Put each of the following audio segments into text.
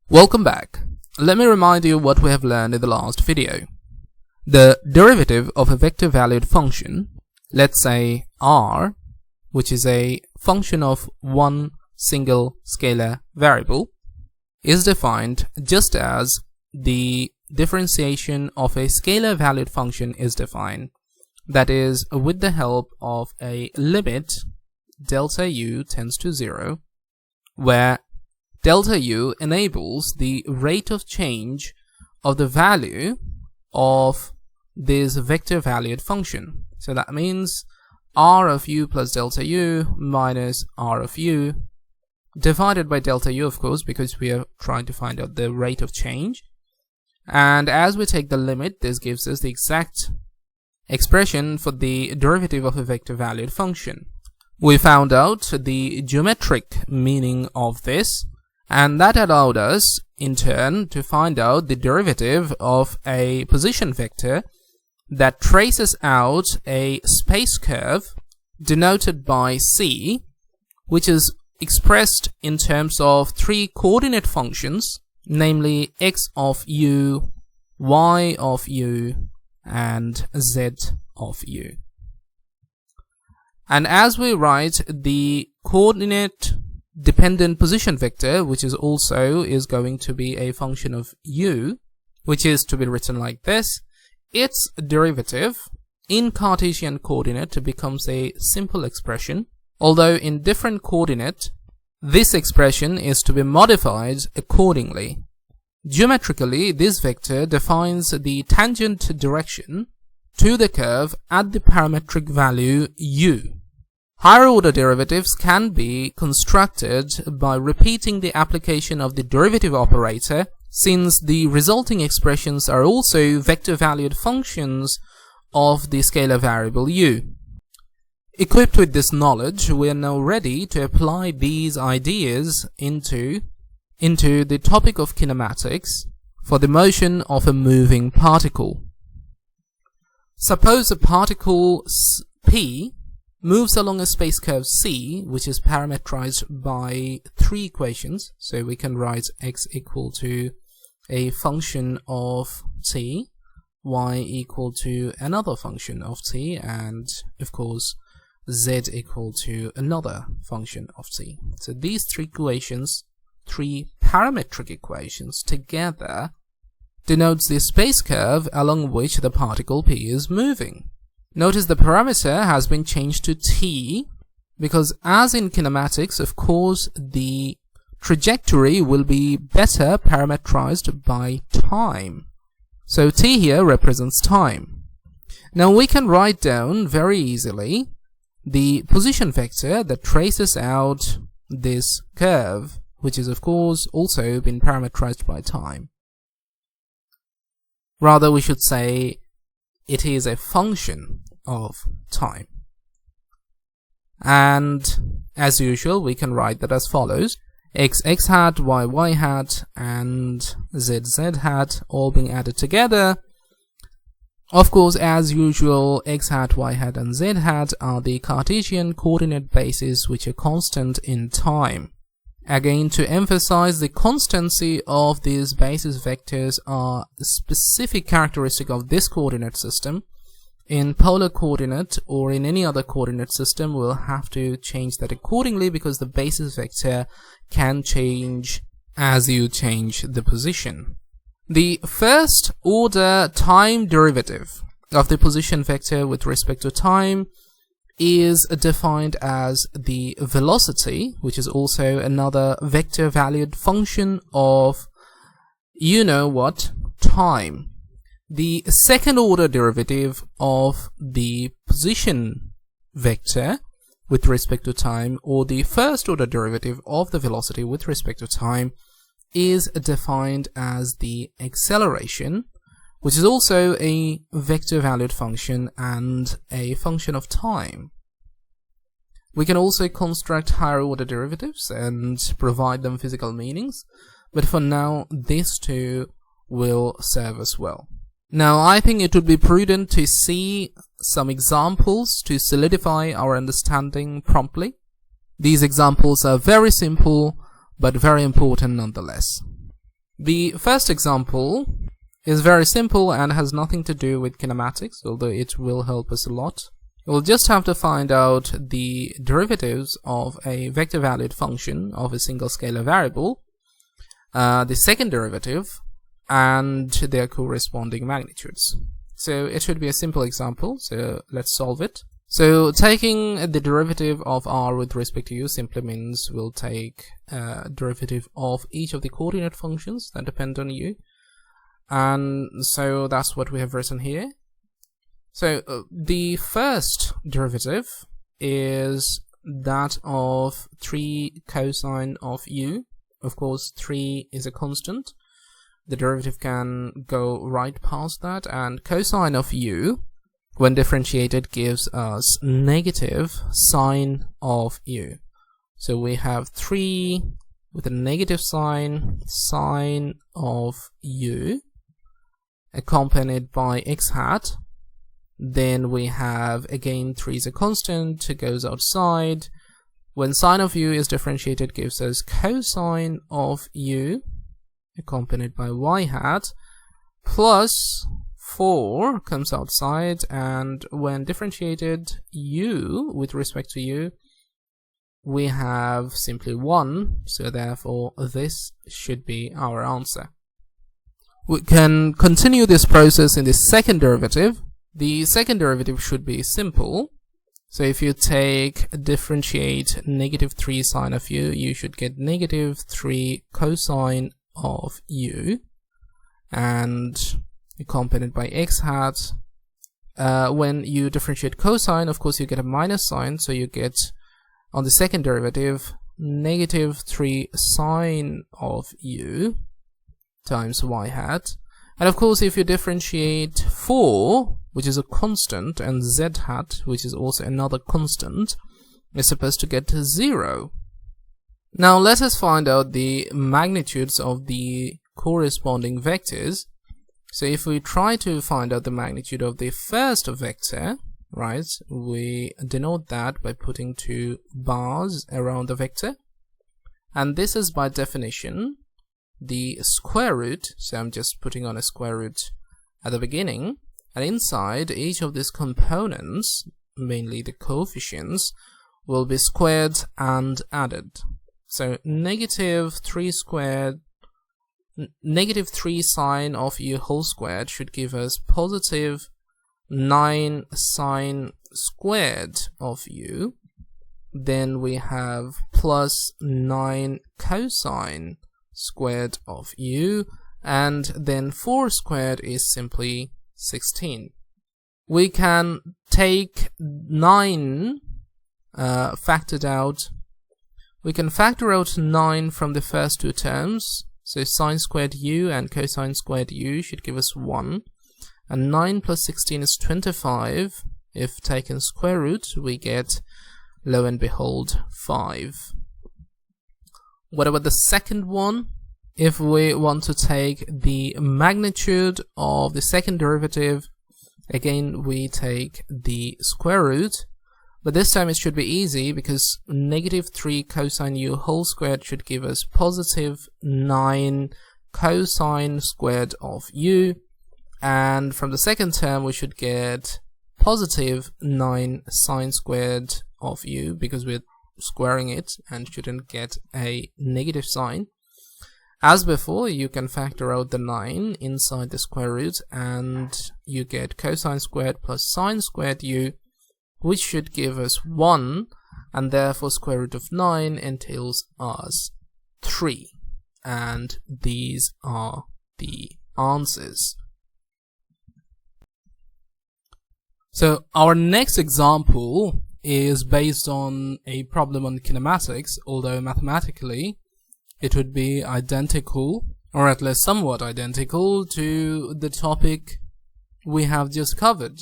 Welcome back. Let me remind you what we have learned in the last video. The derivative of a vector valued function, let's say r, which is a function of one single scalar variable, is defined just as the differentiation of a scalar valued function is defined. That is, with the help of a limit delta u tends to 0, where delta u enables the rate of change of the value of this vector valued function. So that means r of u plus delta u minus r of u divided by delta u, of course, because we are trying to find out the rate of change. And as we take the limit, this gives us the exact expression for the derivative of a vector valued function. We found out the geometric meaning of this, and that allowed us, in turn, to find out the derivative of a position vector that traces out a space curve denoted by c, which is expressed in terms of three coordinate functions, namely x of u, y of u, and z of u. And as we write the coordinate dependent position vector, which is going to be a function of u, which is to be written like this, its derivative in Cartesian coordinate becomes a simple expression, although in different coordinate this expression is to be modified accordingly. Geometrically, this vector defines the tangent direction to the curve at the parametric value u. Higher order derivatives can be constructed by repeating the application of the derivative operator, since the resulting expressions are also vector valued functions of the scalar variable u. Equipped with this knowledge, we are now ready to apply these ideas into the topic of kinematics for the motion of a moving particle. Suppose a particle P moves along a space curve c, which is parametrized by three equations. So we can write x equal to a function of t, y equal to another function of t, and of course z equal to another function of t. So these three equations, three parametric equations together, denotes the space curve along which the particle P is moving. Notice the parameter has been changed to t, because as in kinematics, of course, the trajectory will be better parametrized by time. So t here represents time. Now we can write down very easily the position vector that traces out this curve, which is of course also been parametrized by time. Rather, we should say it is a function of time. And as usual, we can write that as follows: x hat, y hat, and z hat all being added together. Of course, as usual, x hat, y hat, and z hat are the Cartesian coordinate bases which are constant in time. Again, to emphasize the constancy of these basis vectors are the specific characteristic of this coordinate system. In polar coordinate or in any other coordinate system, we'll have to change that accordingly, because the basis vector can change as you change the position. The first order time derivative of the position vector with respect to time is defined as the velocity, which is also another vector valued function of time. The second order derivative of the position vector with respect to time, or the first order derivative of the velocity with respect to time, is defined as the acceleration, which is also a vector valued function and a function of time. We can also construct higher order derivatives and provide them physical meanings, but for now these two will serve us well. Now I think it would be prudent to see some examples to solidify our understanding promptly. These examples are very simple but very important nonetheless. The first example is very simple and has nothing to do with kinematics, although it will help us a lot. We'll just have to find out the derivatives of a vector valued function of a single scalar variable, the second derivative, and their corresponding magnitudes. So it should be a simple example, so let's solve it. So taking the derivative of r with respect to u simply means we'll take derivative of each of the coordinate functions that depend on u, and so that's what we have written here. So the first derivative is that of 3 cosine of u. Of course 3 is a constant, the derivative can go right past that, and cosine of u when differentiated gives us negative sine of u. So we have 3 with a negative sign, sine of u, accompanied by x hat. Then we have, again, 3 is a constant, it goes outside. When sine of u is differentiated gives us cosine of u, accompanied by y hat, plus 4 comes outside, and when differentiated u with respect to u, we have simply 1, so therefore this should be our answer. We can continue this process in the second derivative. The second derivative should be simple. So if you differentiate negative 3 sine of u, you should get negative 3 cosine of u, and accompanied by x hat. When you differentiate cosine, of course you get a minus sign, so you get, on the second derivative, negative 3 sine of u times y hat. And of course if you differentiate 4, which is a constant, and z hat, which is also another constant, is supposed to get to 0. Now let us find out the magnitudes of the corresponding vectors. So if we try to find out the magnitude of the first vector, right, we denote that by putting 2 bars around the vector, and this is by definition the square root. So I'm just putting on a square root at the beginning, and inside each of these components, mainly the coefficients, will be squared and added. So negative 3 sine of u whole squared should give us positive 9 sine squared of u. Then we have plus 9 cosine squared of u, and then 4 squared is simply 16. We can take 9 factored out. We can factor out 9 from the first 2 terms. So sine squared u and cosine squared u should give us 1. And 9 plus 16 is 25. If taken square root, we get, lo and behold, 5. What about the second one? If we want to take the magnitude of the second derivative, again we take the square root. But this time it should be easy, because negative 3 cosine u whole squared should give us positive 9 cosine squared of u, and from the second term we should get positive 9 sine squared of u, because we're squaring it and shouldn't get a negative sign. As before, you can factor out the 9 inside the square root, and you get cosine squared plus sine squared u, which should give us 1, and therefore square root of 9 entails us 3. And these are the answers. So our next example is based on a problem on kinematics, although mathematically it would be identical, or at least somewhat identical, to the topic we have just covered.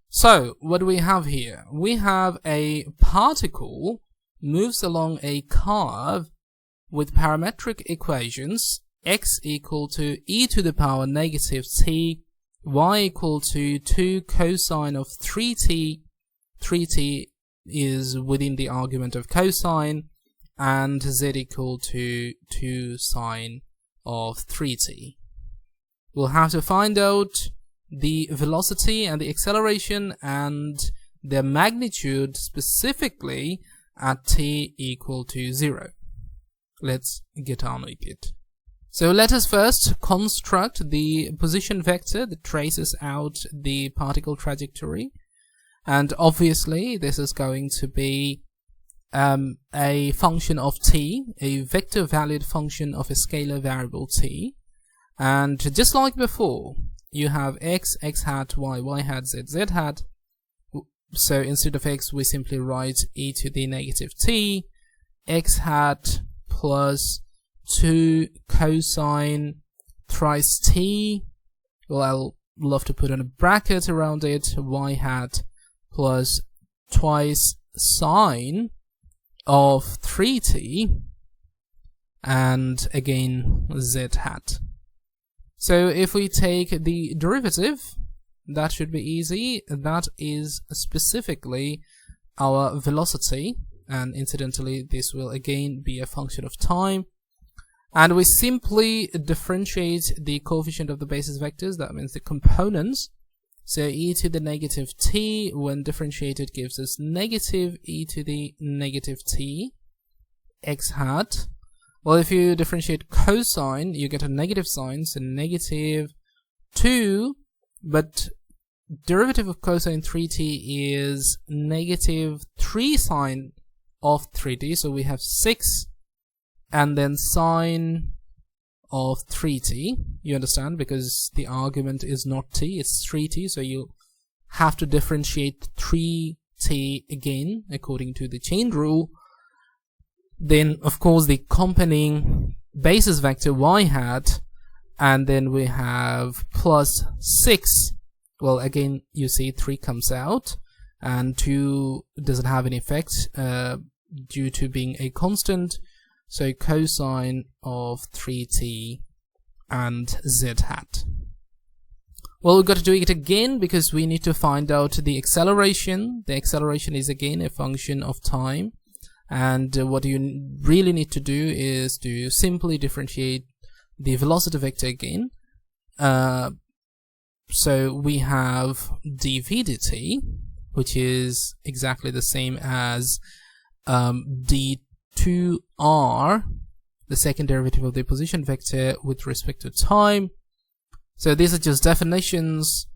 So what do we have here? We have a particle moves along a curve with parametric equations, x equal to e to the power negative t, y equal to 2 cosine of 3t, 3t is within the argument of cosine, and z equal to 2 sine of 3t. We'll have to find out the velocity and the acceleration and their magnitude specifically at t equal to 0. Let's get on with it. So let us first construct the position vector that traces out the particle trajectory, and obviously this is going to be a function of t, a vector valued function of a scalar variable t. And just like before, you have x, x hat, y hat, z hat. So instead of x, we simply write e to the negative t, x hat plus 2 cosine thrice t. Well, I'll love to put in a bracket around it, y hat plus twice sine of 3t, and again z hat. So if we take the derivative, that should be easy. That is specifically our velocity, and incidentally this will again be a function of time, and we simply differentiate the coefficient of the basis vectors, that means the components. So e to the negative t when differentiated gives us negative e to the negative t x hat. Well, if you differentiate cosine, you get a negative sign, so negative 2, but derivative of cosine 3t is negative 3 sine of 3t, so we have 6, and then sine of 3t, you understand, because the argument is not t, it's 3t, so you have to differentiate 3t again according to the chain rule. Then of course the accompanying basis vector y hat, and then we have plus 6. Well, again you see 3 comes out and 2 doesn't have any effect due to being a constant, so cosine of 3t and z hat. Well, we've got to do it again because we need to find out the acceleration. The acceleration is again a function of time, and what you really need to do is to simply differentiate the velocity vector again. So we have dv dt, which is exactly the same as d2r, the second derivative of the position vector with respect to time. So these are just definitions.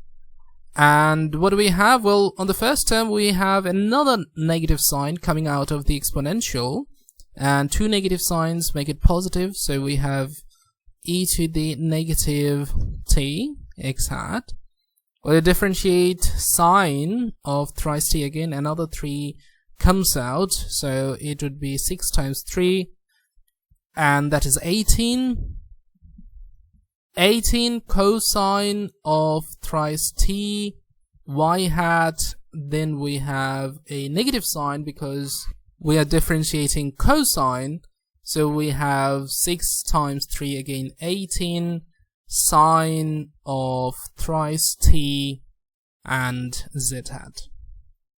And what do we have? Well, on the first term we have another negative sign coming out of the exponential, and 2 negative signs make it positive, so we have e to the negative t x hat. We'll differentiate sine of thrice t again, another 3 comes out, so it would be 6 times 3, and that is 18. 18 cosine of thrice t y hat. Then we have a negative sign because we are differentiating cosine, so we have 6 times 3 again, 18 sine of thrice t and z hat.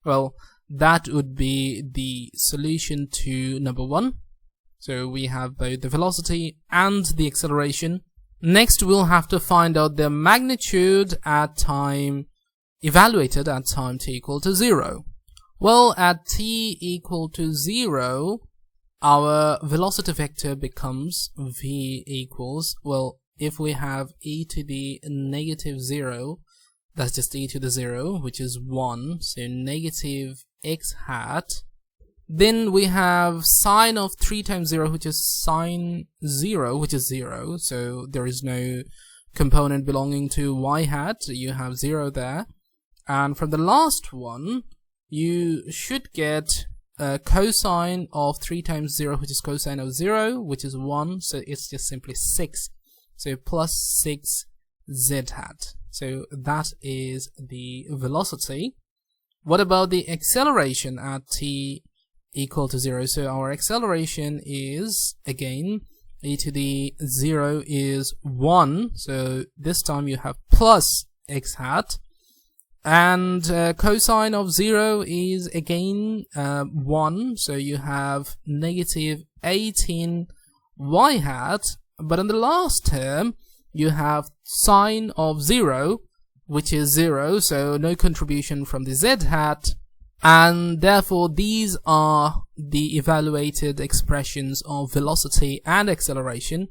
Well, that would be the solution to number 1. So we have both the velocity and the acceleration. Next, we'll have to find out the magnitude at time, evaluated at time t equal to 0. Well, at t equal to 0, our velocity vector becomes v equals, well, if we have e to the negative 0, that's just e to the 0, which is 1, so negative x hat. Then we have sine of 3 times 0, which is sine 0, which is 0, so there is no component belonging to y hat, you have 0 there. And from the last one, you should get cosine of 3 times 0, which is cosine of 0, which is 1, so it's just simply 6. So plus 6 z hat. So that is the velocity. What about the acceleration at t equal to 0? So our acceleration is, again, e to the 0 is 1, so this time you have plus x hat, and cosine of 0 is again 1, so you have negative 18 y hat, But in the last term, you have sine of 0, which is 0, so no contribution from the z hat, and therefore these are the evaluated expressions of velocity and acceleration.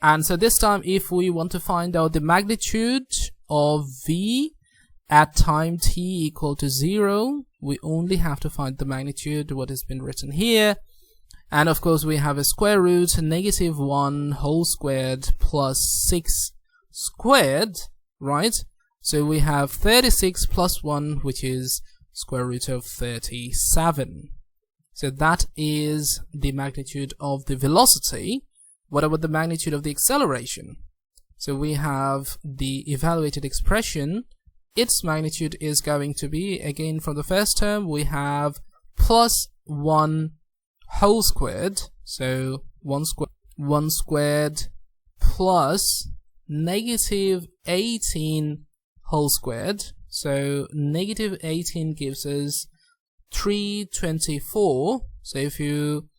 And so this time, if we want to find out the magnitude of v at time t equal to 0, we only have to find the magnitude, what has been written here. And of course we have a square root, -1 whole squared plus 6 squared, right? So we have 36 plus 1, which is square root of 37. So that is the magnitude of the velocity. What about the magnitude of the acceleration? So we have the evaluated expression. Its magnitude is going to be, again from the first term, we have plus 1 whole squared, so 1 squared plus -18 whole squared. So -18 gives us 324. So if you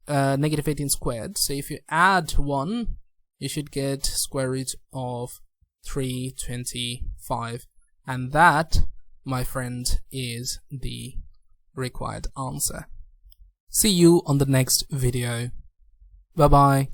-18 squared, so if you add 1, you should get square root of 325, and that, my friend, is the required answer. See you on the next video. Bye bye.